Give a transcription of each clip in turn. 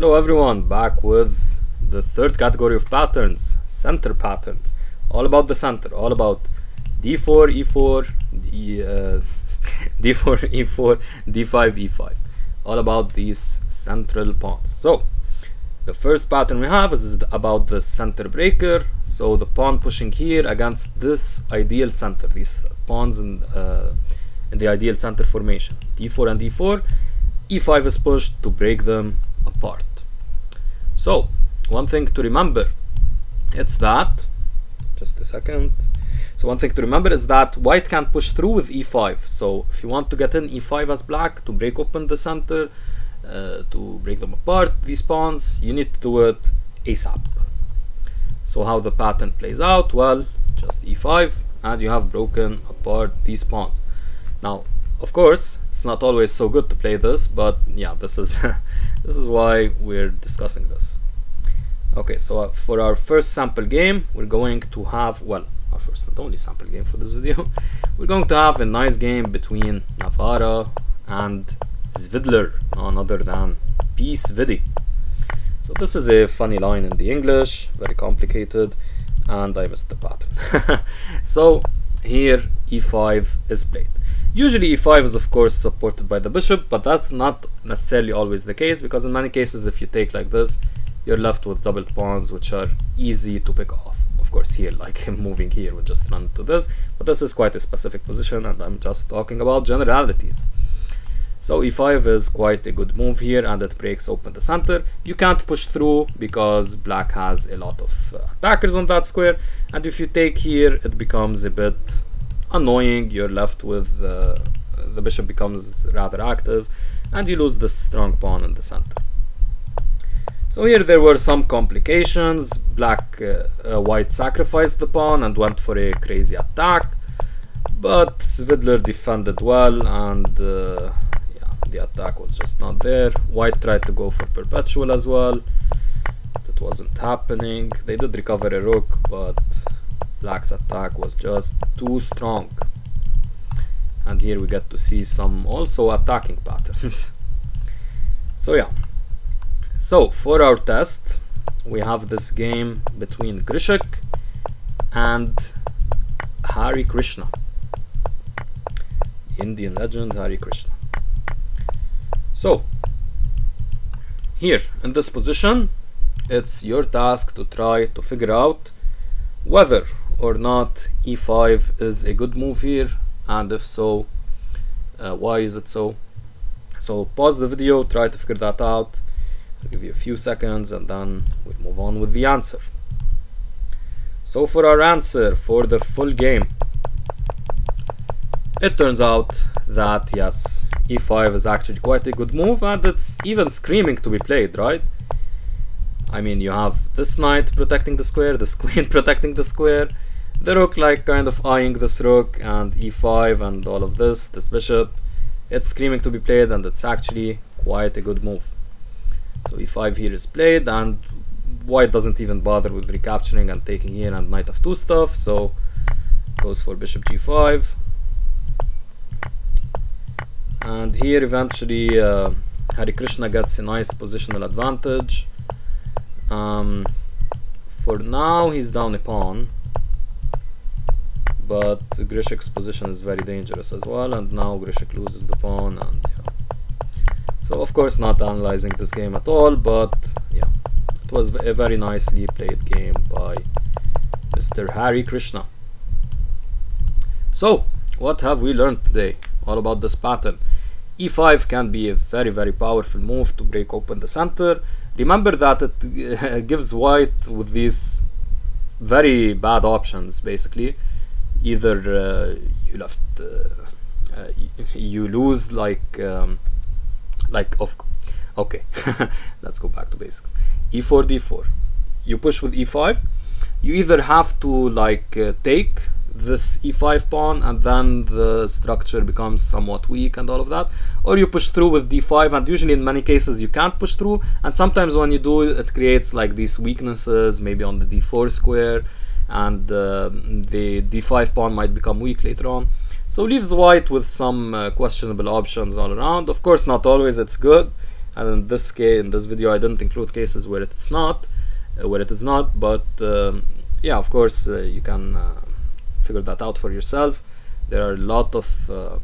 Hello everyone, back with the third category of patterns, center patterns. All about the center, all about d4, e4, d4, e4, d5, e5. All about these central pawns. So, the first pattern we have is about the center breaker. So the pawn pushing here against this ideal center, these pawns in the ideal center formation, d4 and d4. e5 is pushed to break them apart. So one thing to remember, it's that, just a second. So one thing to remember is that white can't push through with e5. So if you want to get in e5 as black to break open the center, to break them apart, these pawns, you need to do it ASAP. So how the pattern plays out? Well, just e5 and you have broken apart these pawns. Now, of course, it's not always so good to play this, but yeah, this is this is why we're discussing this. Okay, so for our first sample game, we're going to have, well, our first and only sample game for this video, we're going to have a nice game between Navarra and Zvidler, none other than Peace Vidi. So this is a funny line in the English, very complicated, and I missed the pattern. So here e5 is played. Usually e5 is of course supported by the bishop, but that's not necessarily always the case, because in many cases if you take like this, you're left with doubled pawns which are easy to pick off. Of course here, like him moving here, would just run to this, but this is quite a specific position and I'm just talking about generalities. So e5 is quite a good move here and it breaks open the center. You can't push through because black has a lot of attackers on that square, and if you take here it becomes a bit annoying. You're left with the bishop becomes rather active and you lose this strong pawn in the center. So here there were some complications. White sacrificed the pawn and went for a crazy attack, but Zvidler defended well and the attack was just not there. White tried to go for perpetual as well. That wasn't happening. They did recover a rook, but black's attack was just too strong. And here we get to see some also attacking patterns. So yeah. So for our test, we have this game between Grishik and Hari Krishna. Indian legend Hari Krishna. So here in this position, it's your task to try to figure out whether or not e5 is a good move here, and if so, why is it so? So pause the video, try to figure that out. I'll give you a few seconds and then we'll move on with the answer. So for our answer for the full game, it turns out that yes, e5 is actually quite a good move and it's even screaming to be played, right? I mean, you have this knight protecting the square, this queen protecting the square, the rook like kind of eyeing this rook, and e5 and all of this bishop. It's screaming to be played and it's actually quite a good move. So e5 here is played and white doesn't even bother with recapturing and taking here and knight f2 stuff, so goes for bishop g5. And here eventually Hari Krishna gets a nice positional advantage. For now he's down a pawn, but Grishik's position is very dangerous as well, and now Grishik loses the pawn, and yeah. So of course not analyzing this game at all, but yeah, it was a very nicely played game by Mr. Hari Krishna. So what have we learned today all about this pattern? e5 can be a very powerful move to break open the center. Remember that it gives white with these very bad options. Basically, either you lose okay. Let's go back to basics. e4 d4, you push with e5. You either have to take this e5 pawn and then the structure becomes somewhat weak and all of that, or you push through with d5, and usually in many cases you can't push through, and sometimes when you do it creates like these weaknesses maybe on the d4 square, and the d5 pawn might become weak later on. So leaves white with some questionable options all around. Of course not always it's good, and in this case, in this video, I didn't include cases where it's not, but yeah, of course, you can figure that out for yourself. There are a lot of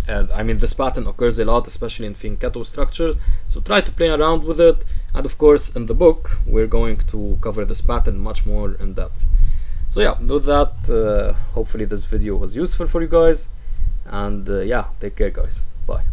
I mean, this pattern occurs a lot, especially in Finchetto structures, so try to play around with it. And of course, in the book, we're going to cover this pattern much more in depth. So yeah, with that, hopefully this video was useful for you guys, and yeah, take care guys, bye.